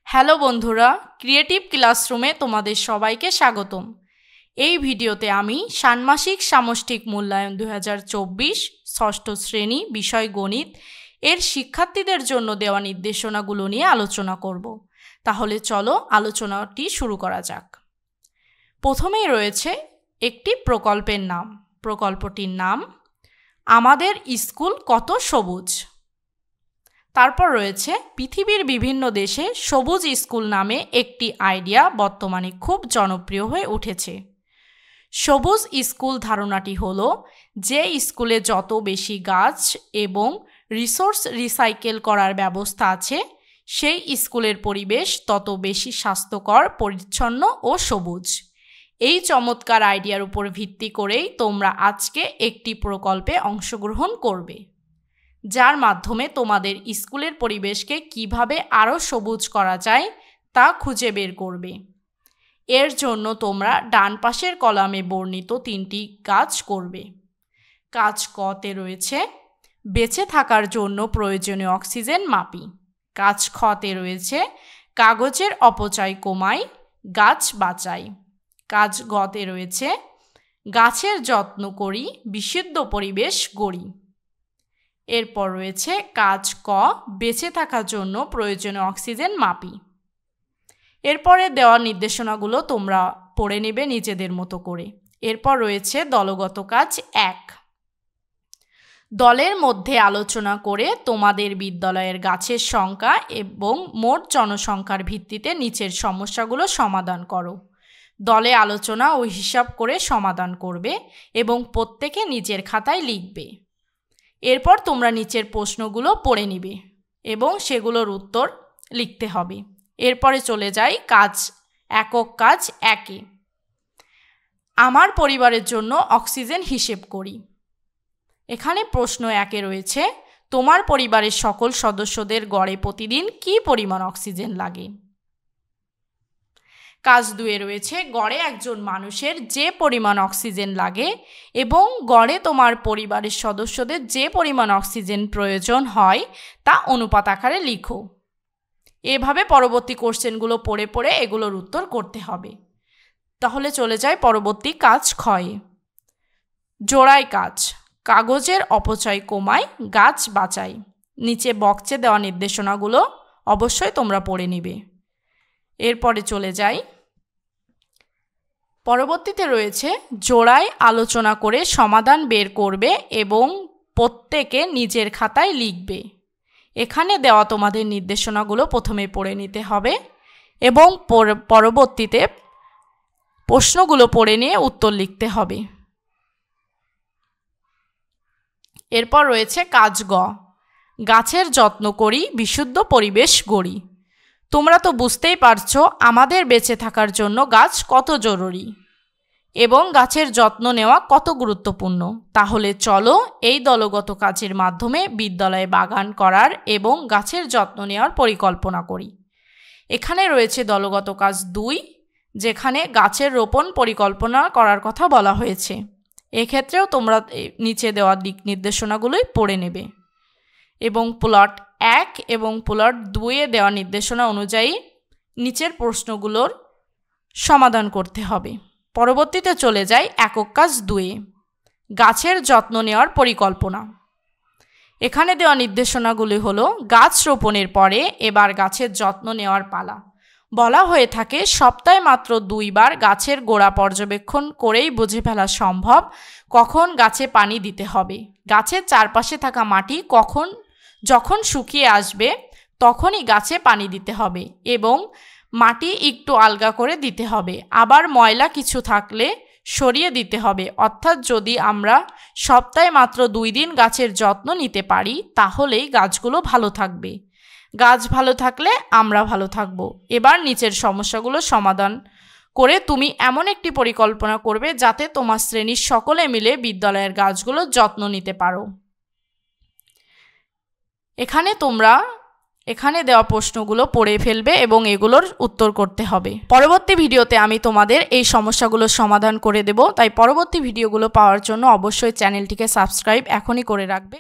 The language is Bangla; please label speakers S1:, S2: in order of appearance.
S1: হ্যালো বন্ধুরা, ক্রিয়েটিভ ক্লাসরুমে তোমাদের সবাইকে স্বাগতম। এই ভিডিওতে আমি ষান্মাসিক সামষ্টিক মূল্যায়ন 2024 ষষ্ঠ শ্রেণী বিষয় গণিত এর শিক্ষার্থীদের জন্য দেওয়া নির্দেশনাগুলো নিয়ে আলোচনা করব। তাহলে চলো আলোচনাটি শুরু করা যাক। প্রথমেই রয়েছে একটি প্রকল্পের নাম। প্রকল্পটির নাম আমাদের স্কুল কত সবুজ। তারপর রয়েছে পৃথিবীর বিভিন্ন দেশে সবুজ স্কুল নামে একটি আইডিয়া বর্তমানে খুব জনপ্রিয় হয়ে উঠেছে। সবুজ স্কুল ধারণাটি হলো যে স্কুলে যত বেশি গাছ এবং রিসোর্স রিসাইকেল করার ব্যবস্থা আছে সেই স্কুলের পরিবেশ তত বেশি স্বাস্থ্যকর, পরিচ্ছন্ন ও সবুজ। এই চমৎকার আইডিয়ার উপর ভিত্তি করেই তোমরা আজকে একটি প্রকল্পে অংশগ্রহণ করবে, যার মাধ্যমে তোমাদের স্কুলের পরিবেশকে কিভাবে আরও সবুজ করা যায় তা খুঁজে বের করবে। এর জন্য তোমরা ডান পাশের কলামে বর্ণিত 3টি কাজ করবে। কাজ কতে রয়েছে বেঁচে থাকার জন্য প্রয়োজনীয় অক্সিজেন মাপি। কাজ খতে রয়েছে কাগজের অপচয় কমাই, গাছ বাঁচাই। কাজ গতে রয়েছে গাছের যত্ন করি, বিশুদ্ধ পরিবেশ গড়ি। এরপর রয়েছে কাজ ক বেঁচে থাকার জন্য প্রয়োজনীয় অক্সিজেন মাপি। এরপরে দেওয়া নির্দেশনাগুলো তোমরা পড়ে নেবে নিজেদের মতো করে। এরপর রয়েছে দলগত কাজ 1। দলের মধ্যে আলোচনা করে তোমাদের বিদ্যালয়ের গাছের সংখ্যা এবং মোট জনসংখ্যার ভিত্তিতে নিচের সমস্যাগুলো সমাধান করো। দলে আলোচনা ও হিসাব করে সমাধান করবে এবং প্রত্যেকে নিজের খাতায় লিখবে। এরপর তোমরা নিচের প্রশ্নগুলো পড়ে নিবে এবং সেগুলোর উত্তর লিখতে হবে। এরপরে চলে যাই একক কাজ 1-এ। আমার পরিবারের জন্য অক্সিজেন হিসেব করি। এখানে প্রশ্ন 1-এ রয়েছে তোমার পরিবারের সকল সদস্যদের গড়ে প্রতিদিন কী পরিমাণ অক্সিজেন লাগে। কাজ 2-এ রয়েছে গড়ে একজন মানুষের যে পরিমাণ অক্সিজেন লাগে এবং গড়ে তোমার পরিবারের সদস্যদের যে পরিমাণ অক্সিজেন প্রয়োজন হয় তা অনুপাত আকারে লিখো। এভাবে পরবর্তী কোশ্চেনগুলো পড়ে পড়ে এগুলোর উত্তর করতে হবে। তাহলে চলে যায় পরবর্তী কাজ ক্ষয়ে। জোড়ায় কাজ কাগজের অপচয় কমাই, গাছ বাঁচাই। নিচে বক্সে দেওয়া নির্দেশনাগুলো অবশ্যই তোমরা পড়ে নিবে। এরপরে চলে যাই পরবর্তীতে রয়েছে জোড়ায় আলোচনা করে সমাধান বের করবে এবং প্রত্যেকে নিজের খাতায় লিখবে। এখানে দেওয়া তোমাদের নির্দেশনাগুলো প্রথমে পড়ে নিতে হবে এবং পরবর্তীতে প্রশ্নগুলো পড়ে নিয়ে উত্তর লিখতে হবে। এরপর রয়েছে কাজ গ গাছের যত্ন করি, বিশুদ্ধ পরিবেশ গড়ি। তোমরা তো বুঝতেই পারছো আমাদের বেঁচে থাকার জন্য গাছ কত জরুরি এবং গাছের যত্ন নেওয়া কত গুরুত্বপূর্ণ। তাহলে চলো এই দলগত কাজের মাধ্যমে বিদ্যালয়ে বাগান করার এবং গাছের যত্ন নেওয়ার পরিকল্পনা করি। এখানে রয়েছে দলগত কাজ 2, যেখানে গাছের রোপণ পরিকল্পনা করার কথা বলা হয়েছে। এক্ষেত্রেও তোমরা নিচে দেওয়া দিক নির্দেশনাগুলোই পড়ে নেবে এবং প্লট 1 এবং প্লট 2-এ দেওয়া নির্দেশনা অনুযায়ী নিচের প্রশ্নগুলোর সমাধান করতে হবে। পরবর্তীতে চলে যায় একক কাজ 2-এ গাছের যত্ন নেওয়ার পরিকল্পনা। এখানে দেওয়া নির্দেশনাগুলি হলো গাছ রোপণের পরে এবার গাছের যত্ন নেওয়ার পালা। বলা হয়ে থাকে সপ্তাহে মাত্র 2 বার গাছের গোড়া পর্যবেক্ষণ করেই বুঝে ফেলা সম্ভব কখন গাছে পানি দিতে হবে। গাছের চারপাশে থাকা মাটি যখন শুকিয়ে আসবে তখনই গাছে পানি দিতে হবে এবং মাটি একটু আলগা করে দিতে হবে। আবার ময়লা কিছু থাকলে সরিয়ে দিতে হবে। অর্থাৎ যদি আমরা সপ্তাহে মাত্র 2 দিন গাছের যত্ন নিতে পারি তাহলেই গাছগুলো ভালো থাকবে। গাছ ভালো থাকলে আমরা ভালো থাকব। এবার নিচের সমস্যাগুলো সমাধান করে তুমি এমন একটি পরিকল্পনা করবে যাতে তোমার শ্রেণীর সকলে মিলে বিদ্যালয়ের গাছগুলোর যত্ন নিতে পারো। এখানে দেওয়া প্রশ্নগুলো পড়ে ফেলবে এবং এগুলোর উত্তর করতে হবে। পরবর্তী ভিডিওতে আমি তোমাদের এই সমস্যাগুলোর সমাধান করে দেব। তাই পরবর্তী ভিডিওগুলো পাওয়ার জন্য অবশ্যই চ্যানেলটিকে সাবস্ক্রাইব এখনই করে রাখবে।